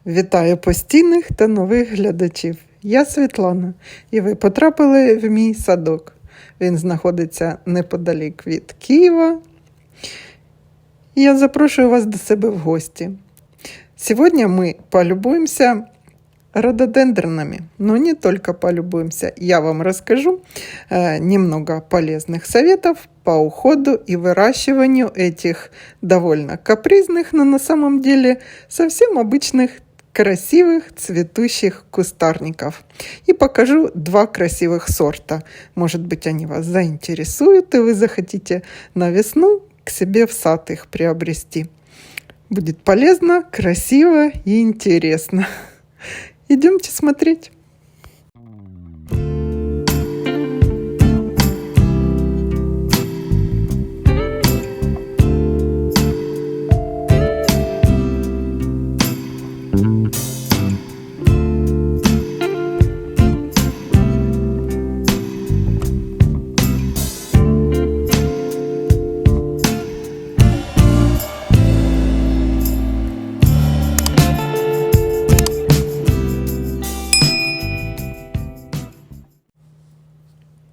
Вітаю постійних та нових глядачів. Я Світлана, і ви потрапили в мій садок. Він знаходиться неподалік від Києва. Я запрошую вас до себе в гості. Сегодня мы полюбуемся рододендронами, но не только полюбуемся. Я вам расскажу немного полезных советов по уходу и выращиванию этих довольно капризных, но на самом деле совсем обычных, красивых цветущих кустарников. И покажу два красивых сорта. Может быть, они вас заинтересуют, и вы захотите на весну к себе в сад их приобрести. Будет полезно, красиво и интересно. Идемте смотреть.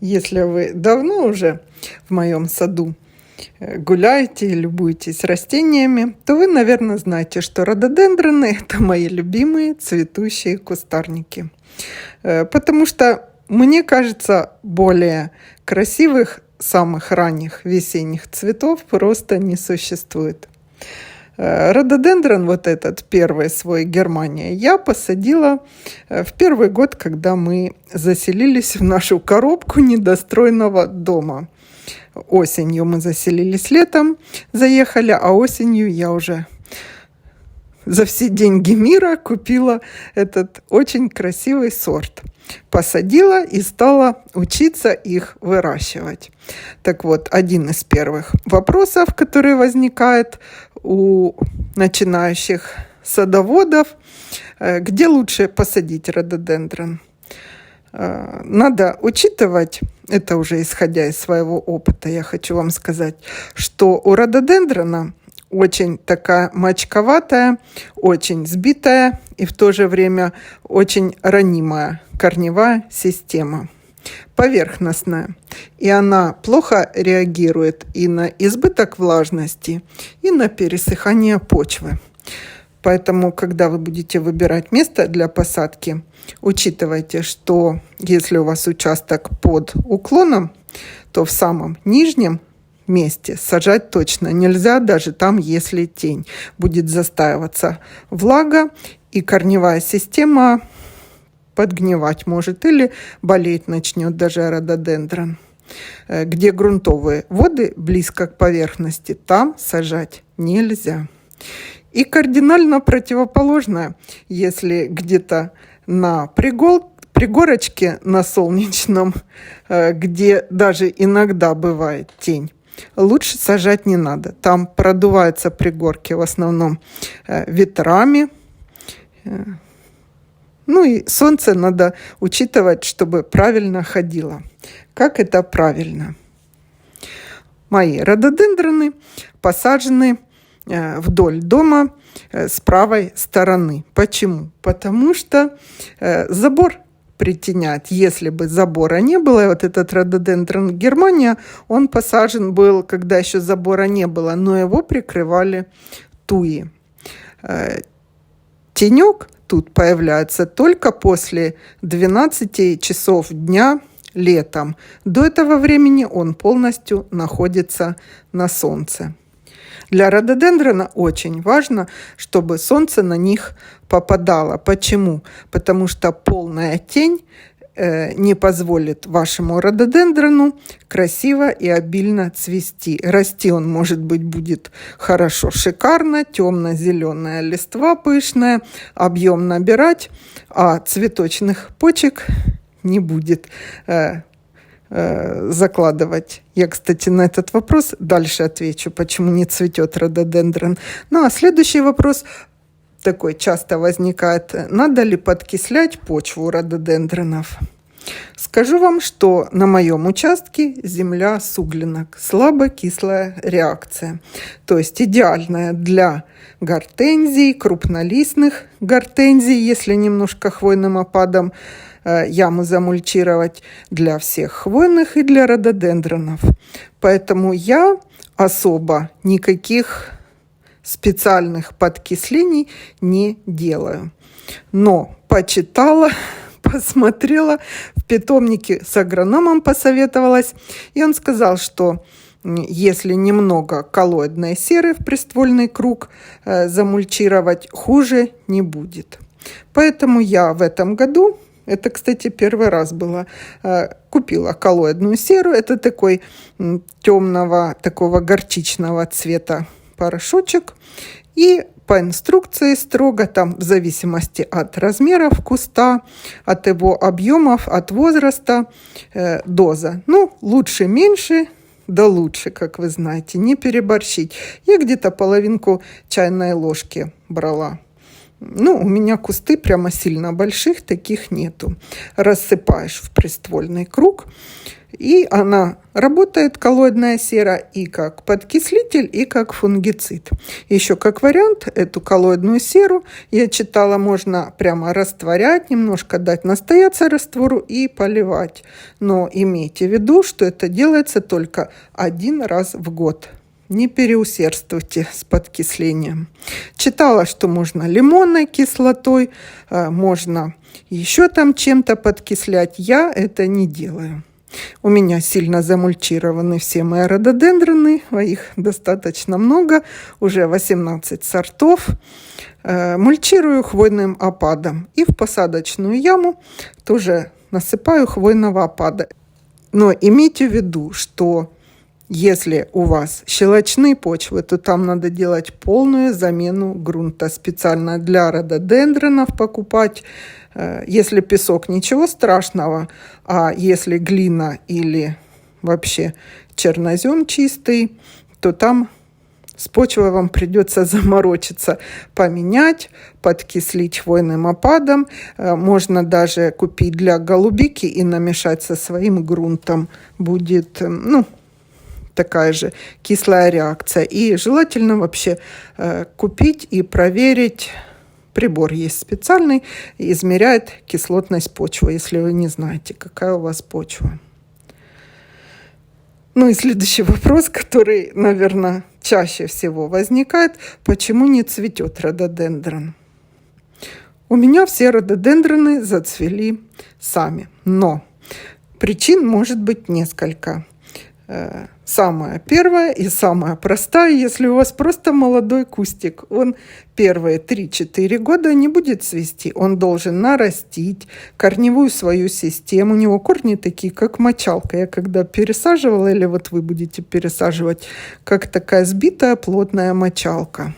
Если вы давно уже в моем саду гуляете и любуетесь растениями, то вы, наверное, знаете, что рододендроны – это мои любимые цветущие кустарники. Потому что, мне кажется, более красивых, самых ранних весенних цветов просто не существует. Рододендрон, вот этот первый свой Германия, я посадила в первый год, когда мы заселились в нашу коробку недостроенного дома. Осенью мы заселились, летом заехали, а осенью я уже за все деньги мира купила этот очень красивый сорт. Посадила и стала учиться их выращивать. Так вот, один из первых вопросов, который возникает у начинающих садоводов, где лучше посадить рододендрон. Надо учитывать, это уже исходя из своего опыта, я хочу вам сказать, что у рододендрона очень такая мочковатая, очень сбитая и в то же время очень ранимая корневая система, поверхностная. И она плохо реагирует и на избыток влажности, и на пересыхание почвы. Поэтому, когда вы будете выбирать место для посадки, учитывайте, что если у вас участок под уклоном, то в самом нижнем месте сажать точно нельзя, даже там, если тень. Будет застаиваться влага, и корневая система подгнивать может или болеть начнет даже рододендрон. Где грунтовые воды близко к поверхности, там сажать нельзя. И кардинально противоположное, если где-то на пригорочке на солнечном, где даже иногда бывает тень, лучше сажать не надо. Там продуваются пригорки в основном ветрами. Ну и солнце надо учитывать, чтобы правильно ходило. Как это правильно? Мои рододендроны посажены вдоль дома с правой стороны. Почему? Потому что забор притеняет. Если бы забора не было, вот этот рододендрон Германия, он посажен был, когда еще забора не было, но его прикрывали туи. Тенек тут появляется только после 12 часов дня летом. До этого времени он полностью находится на солнце. Для рододендрона очень важно, чтобы солнце на них попадало. Почему? Потому что полная тень не позволит вашему рододендрону красиво и обильно цвести. Расти он, может быть, будет хорошо, шикарно, темно-зеленая листва пышная, объем набирать, а цветочных почек не будет закладывать. Я, кстати, на этот вопрос дальше отвечу, почему не цветет рододендрон. Ну, а следующий вопрос такой часто возникает. Надо ли подкислять почву рододендронов? Скажу вам, что на моем участке земля суглинок, слабокислая реакция, то есть идеальная для гортензий, крупнолистных гортензий, если немножко хвойным опадом яму замульчировать, для всех хвойных и для рододендронов. Поэтому я особо никаких специальных подкислений не делаю. Но почитала, посмотрела, в питомнике с агрономом посоветовалась, и он сказал, что если немного коллоидной серы в приствольный круг замульчировать, хуже не будет. Поэтому я в этом году, это, кстати, первый раз было, купила коллоидную серу. Это такой темного, такого горчичного цвета порошочек. И по инструкции строго, там в зависимости от размеров куста, от его объемов, от возраста, доза. Ну, лучше меньше, да лучше, как вы знаете, не переборщить. Я где-то половинку чайной ложки брала. Ну, у меня кусты прямо сильно больших, таких нету. Рассыпаешь в приствольный круг, и она работает, коллоидная сера, и как подкислитель, и как фунгицид. Еще как вариант, эту коллоидную серу, я читала, можно прямо растворять, немножко дать настояться раствору и поливать. Но имейте в виду, что это делается только один раз в год. Не переусердствуйте с подкислением. Читала, что можно лимонной кислотой, можно еще там чем-то подкислять. Я это не делаю. У меня сильно замульчированы все мои рододендроны, их достаточно много, уже 18 сортов. Мульчирую хвойным опадом и в посадочную яму тоже насыпаю хвойного опада. Но имейте в виду, что если у вас щелочные почвы, то там надо делать полную замену грунта. Специально для рододендронов покупать. Если песок, ничего страшного. А если глина или вообще чернозем чистый, то там с почвой вам придется заморочиться, поменять, подкислить хвойным опадом. Можно даже купить для голубики и намешать со своим грунтом. Будет, такая же кислая реакция. И желательно вообще купить и проверить. Прибор есть специальный, измеряет кислотность почвы, если вы не знаете, какая у вас почва. Ну и следующий вопрос, который, наверное, чаще всего возникает. Почему не цветет рододендрон? У меня все рододендроны зацвели сами, но причин может быть несколько. Самая первая и самая простая, если у вас просто молодой кустик, он первые 3-4 года не будет цвести, он должен нарастить корневую свою систему, у него корни такие, как мочалка. Я когда пересаживала, или вот вы будете пересаживать, как такая сбитая плотная мочалка.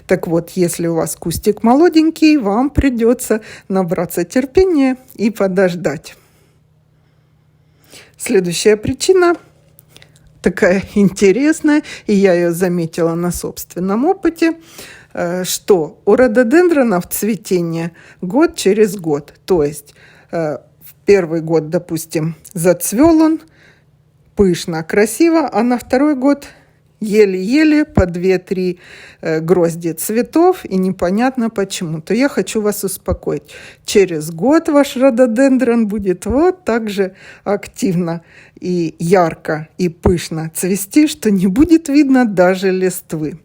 Так вот, если у вас кустик молоденький, вам придется набраться терпения и подождать. Следующая причина такая интересная, и я ее заметила на собственном опыте, что у рододендронов цветение год через год. То есть в первый год, допустим, зацвел он пышно, красиво, а на второй год еле-еле по 2-3 грозди цветов, и непонятно почему. То я хочу вас успокоить. Через год ваш рододендрон будет вот так же активно и ярко и пышно цвести, что не будет видно даже листвы.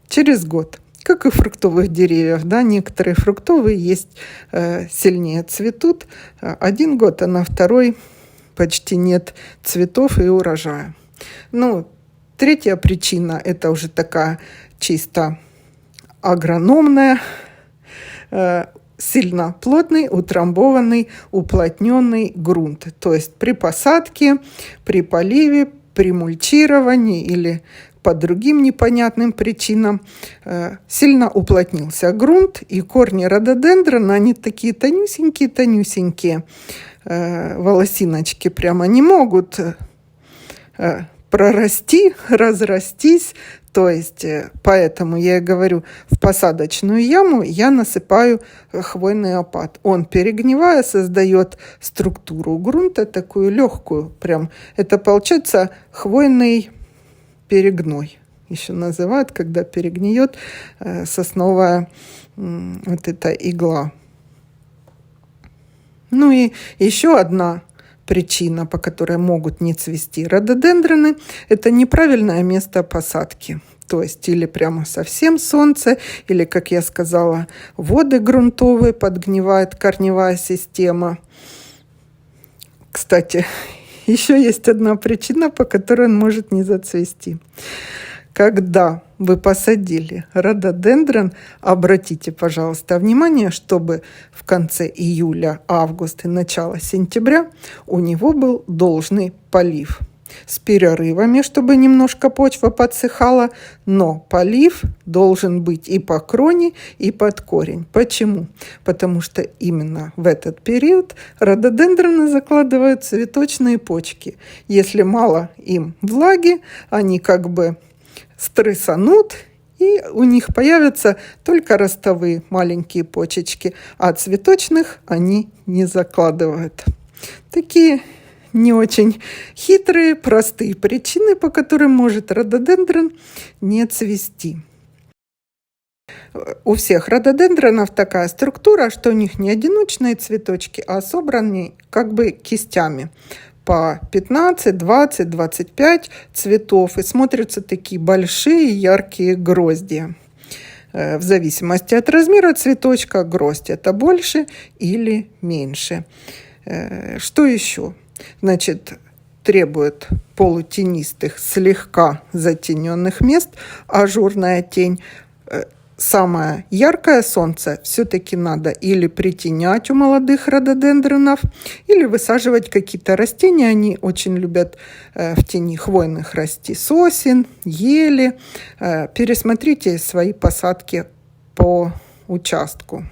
Через год. Как и фруктовых деревьев, да, некоторые фруктовые есть сильнее цветут. 1 год, а на второй почти нет цветов и урожая. Третья причина – это уже такая чисто агрономная, сильно плотный, утрамбованный, уплотненный грунт. То есть при посадке, при поливе, при мульчировании или по другим непонятным причинам сильно уплотнился грунт, и корни рододендрона, они такие тонюсенькие, волосиночки прямо не могут прорасти, разрастись То есть, поэтому я и говорю, в посадочную яму я насыпаю хвойный опад. Он, перегнивая, создает структуру грунта такую легкую. Прям это получается хвойный перегной. Еще называют, когда перегниет сосновая вот эта игла. Ну и еще одна причина, по которой могут не цвести рододендроны, это неправильное место посадки. То есть или прямо совсем солнце, или, как я сказала, воды грунтовые, подгнивает корневая система. Кстати, еще есть одна причина, по которой он может не зацвести. Когда вы посадили рододендрон, обратите, пожалуйста, внимание, чтобы в конце июля, августа и начало сентября у него был должный полив. С перерывами, чтобы немножко почва подсыхала, но полив должен быть и по кроне, и под корень. Почему? Потому что именно в этот период рододендроны закладывают цветочные почки. Если мало им влаги, они как бы стрессанут, и у них появятся только ростовые маленькие почечки, а цветочных они не закладывают. Такие не очень хитрые, простые причины, по которым может рододендрон не цвести. У всех рододендронов такая структура, что у них не одиночные цветочки, а собраны как бы кистями. По 15, 20, 25 цветов. И смотрятся такие большие яркие гроздья. В зависимости от размера цветочка гроздь это больше или меньше. Что еще? Значит, требует полутенистых, слегка затененных мест, ажурная тень. Самое яркое солнце все-таки надо или притенять у молодых рододендронов, или высаживать какие-то растения. Они очень любят в тени хвойных расти. Сосен, ели. Пересмотрите свои посадки по участку.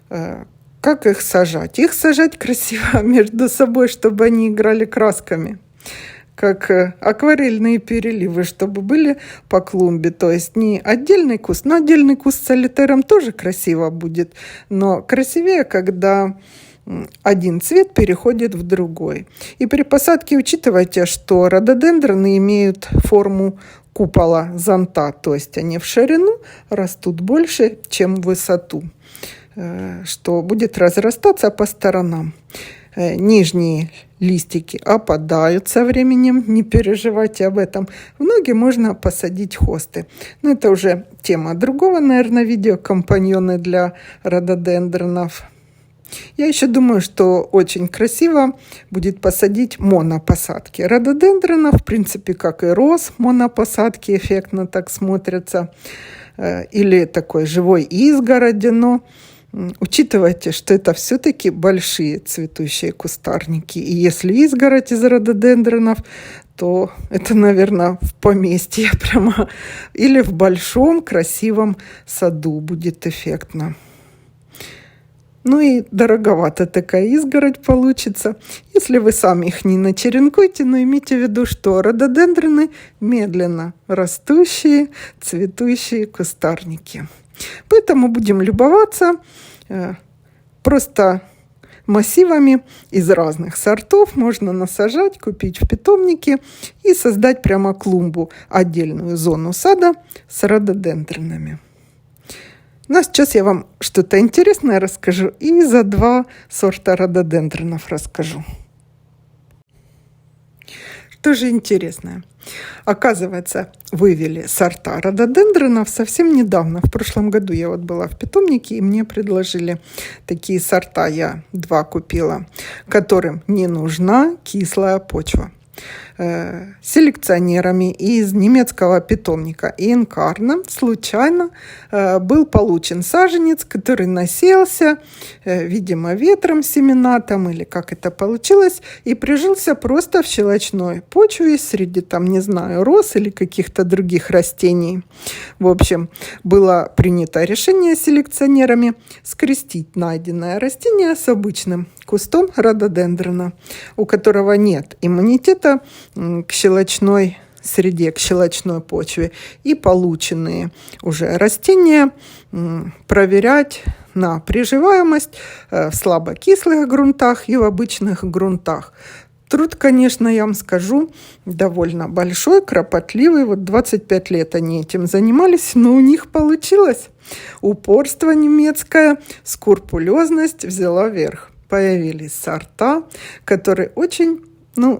Как их сажать? Их сажать красиво между собой, чтобы они играли красками. Как акварельные переливы, чтобы были по клумбе. То есть не отдельный куст, но отдельный куст с солитером тоже красиво будет. Но красивее, когда один цвет переходит в другой. И при посадке учитывайте, что рододендроны имеют форму купола зонта. То есть они в ширину растут больше, чем в высоту, что будет разрастаться по сторонам. Нижние листики опадают со временем, не переживайте об этом. В ноги можно посадить хосты. Но это уже тема другого, наверное, видео, компаньоны для рододендронов. Я еще думаю, что очень красиво будет посадить монопосадки. Рододендронов, в принципе, как и роз, монопосадки эффектно так смотрятся. Или такой живой изгороди, но учитывайте, что это все-таки большие цветущие кустарники. И если изгородь из рододендронов, то это, наверное, в поместье прямо. Или в большом красивом саду будет эффектно. Ну и дороговато такая изгородь получится. Если вы сами их не начеренкуете, но имейте в виду, что рододендроны медленно растущие, цветущие кустарники. Поэтому будем любоваться просто массивами из разных сортов. Можно насажать, купить в питомнике и создать прямо клумбу, отдельную зону сада с рододендронами. Ну а сейчас я вам что-то интересное расскажу и за два сорта рододендронов расскажу. Что же интересное? Оказывается, вывели сорта рододендронов совсем недавно. В прошлом году я вот была в питомнике, и мне предложили такие сорта. Я два купила, которым не нужна кислая почва. Селекционерами из немецкого питомника Инкарна случайно был получен саженец, который насеялся, видимо, ветром семена там, или как это получилось, и прижился просто в щелочной почве среди, там, не знаю, роз или каких-то других растений. В общем, было принято решение селекционерами скрестить найденное растение с обычным кустом рододендрона, у которого нет иммунитета к щелочной среде к щелочной почве, и полученные уже растения проверять на приживаемость в слабокислых грунтах и в обычных грунтах. Труд, конечно, я вам скажу, довольно большой, кропотливый. Вот 25 лет они этим занимались, но у них получилось. Упорство немецкое, скрупулезность взяла верх. Появились сорта, которые очень,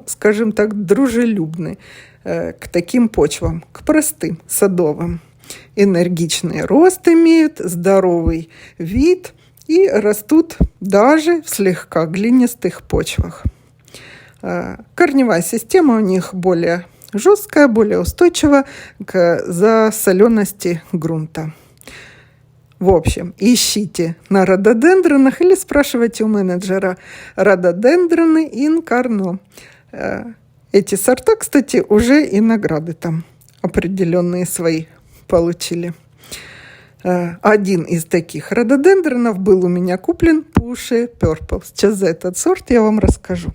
скажем так, дружелюбны к таким почвам, к простым садовым. Энергичный рост имеют, здоровый вид и растут даже в слегка глинистых почвах. Корневая система у них более жесткая, более устойчива к засолености грунта. В общем, ищите на рододендронах или спрашивайте у менеджера рододендроны инкарно. Эти сорта, кстати, уже и награды там определенные свои получили. Один из таких рододендронов был у меня куплен Pushy Purple. Сейчас за этот сорт я вам расскажу.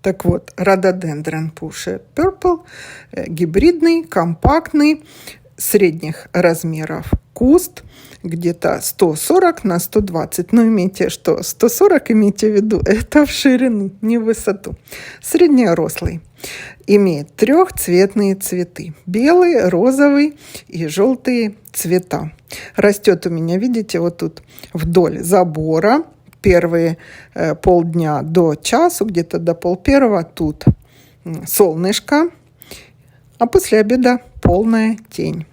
Так вот, рододендрон Pushy Purple гибридный, компактный, средних размеров куст, где-то 140 на 120. Но имейте, что 140, имейте в виду, это в ширину, не в высоту. Среднерослый. Имеет трехцветные цветы. Белый, розовый и желтые цвета. Растет у меня, видите, вот тут вдоль забора. Первые полдня до часу, где-то до полпервого тут солнышко, а после обеда полная тень.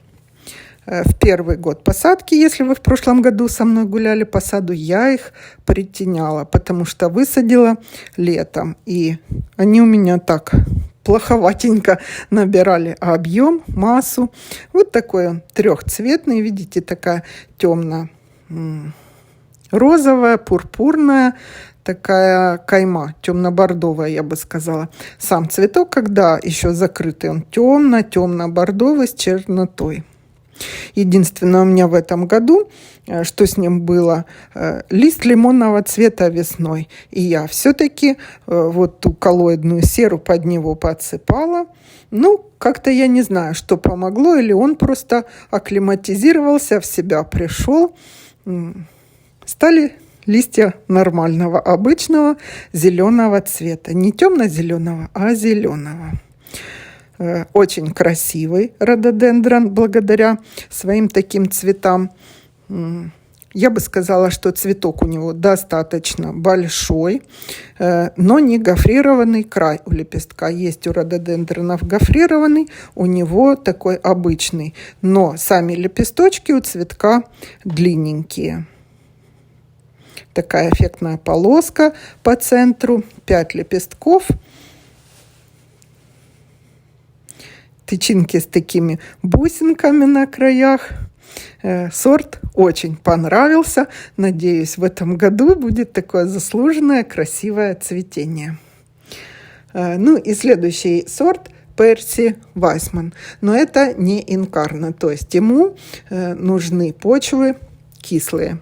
В первый год посадки, если вы в прошлом году со мной гуляли по саду, я их притеняла, потому что высадила летом. И они у меня так плоховатенько набирали объем, массу. Вот такой он трехцветный, видите, такая темно-розовая, пурпурная, такая кайма, темно-бордовая, я бы сказала. Сам цветок, когда еще закрытый, он темно-бордовый с чернотой. Единственное у меня в этом году, что с ним было, лист лимонного цвета весной. И я все-таки вот ту коллоидную серу под него подсыпала. Как-то я не знаю, что помогло, или он просто акклиматизировался, в себя пришел. Стали листья нормального, обычного зеленого цвета. Не темно-зеленого, а зеленого. Очень красивый рододендрон благодаря своим таким цветам. Я бы сказала, что цветок у него достаточно большой, но не гофрированный край у лепестка. Есть у рододендронов гофрированный, у него такой обычный. Но сами лепесточки у цветка длинненькие. Такая эффектная полоска по центру, 5 лепестков. Тычинки с такими бусинками на краях. Сорт очень понравился. Надеюсь, в этом году будет такое заслуженное, красивое цветение. И следующий сорт Перси Вайсман. Но это не инкарно, то есть ему нужны почвы кислые.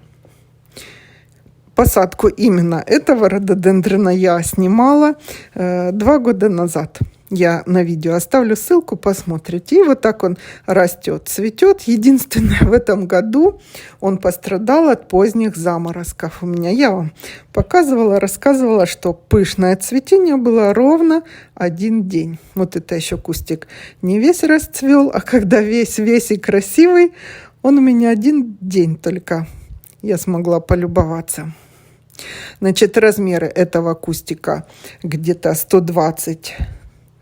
Посадку именно этого рододендрона я снимала 2 года назад. Я на видео оставлю ссылку, посмотрите. И вот так он растет, цветет. Единственное, в этом году он пострадал от поздних заморозков. Я вам показывала, рассказывала, что пышное цветение было ровно 1 день. Вот это еще кустик не весь расцвел, а когда весь и красивый, он у меня 1 день только. Я смогла полюбоваться. Значит, размеры этого кустика где-то 120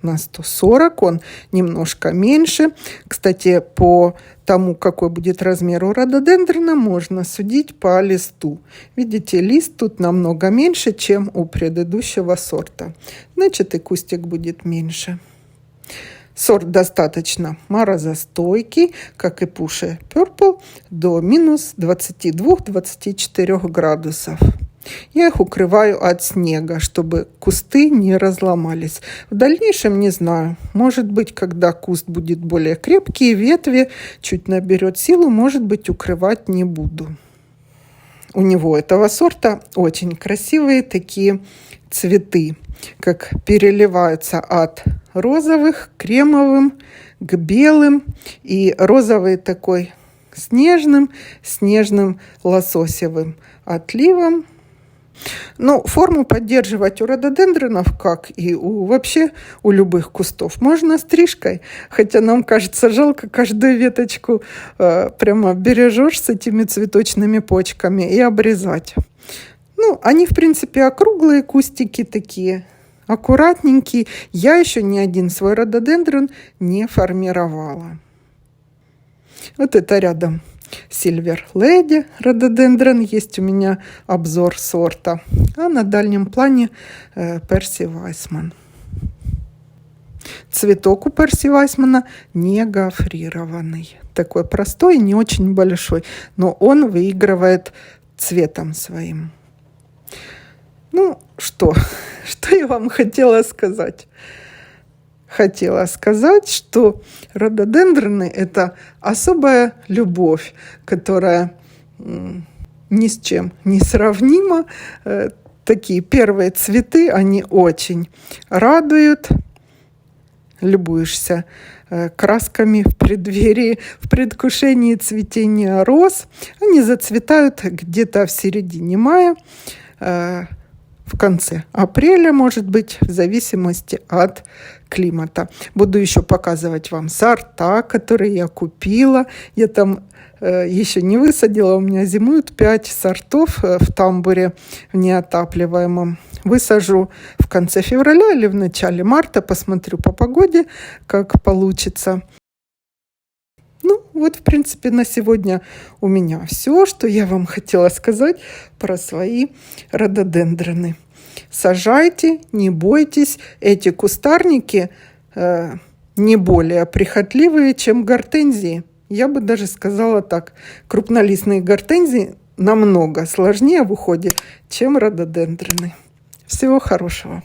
на 140, он немножко меньше. Кстати, по тому, какой будет размер у рододендрона, можно судить по листу. Видите, лист тут намного меньше, чем у предыдущего сорта. Значит, и кустик будет меньше. Сорт достаточно морозостойкий, как и Pushy Purple, до минус 22-24 градусов. Я их укрываю от снега, чтобы кусты не разломались. В дальнейшем не знаю. Может быть, когда куст будет более крепкий, ветви чуть наберет силу, может быть, укрывать не буду. У него, этого сорта, очень красивые такие цветы. как переливаются от розовых к кремовым, к белым. И розовый такой снежным лососевым отливом. Ну, форму поддерживать у рододендронов, как и вообще у любых кустов, можно стрижкой. Хотя нам кажется жалко каждую веточку прямо бережешь с этими цветочными почками и обрезать. Ну, они, в принципе, округлые кустики такие, аккуратненькие. Я еще ни один свой рододендрон не формировала. Вот это рядом Silver Lady рододендрон. Есть у меня обзор сорта. А на дальнем плане Перси Вайсман. Цветок у Перси Вайсмана не гофрированный. Такой простой, не очень большой. Но он выигрывает цветом своим. Ну, что я вам хотела сказать? Хотела сказать, что рододендроны – это особая любовь, которая ни с чем не сравнима. Такие первые цветы, они очень радуют. Любуешься красками в преддверии, в предвкушении цветения роз. Они зацветают где-то в середине мая, в конце апреля, может быть, в зависимости от климата. Буду еще показывать вам сорта, которые я купила. Я там еще не высадила, у меня зимуют 5 сортов в тамбуре в неотапливаемом. Высажу в конце февраля или в начале марта, посмотрю по погоде, как получится. Ну, вот, в принципе, на сегодня у меня все, что я вам хотела сказать про свои рододендроны. Сажайте, не бойтесь. Эти кустарники не более прихотливые, чем гортензии. Я бы даже сказала так. Крупнолистные гортензии намного сложнее в уходе, чем рододендроны. Всего хорошего.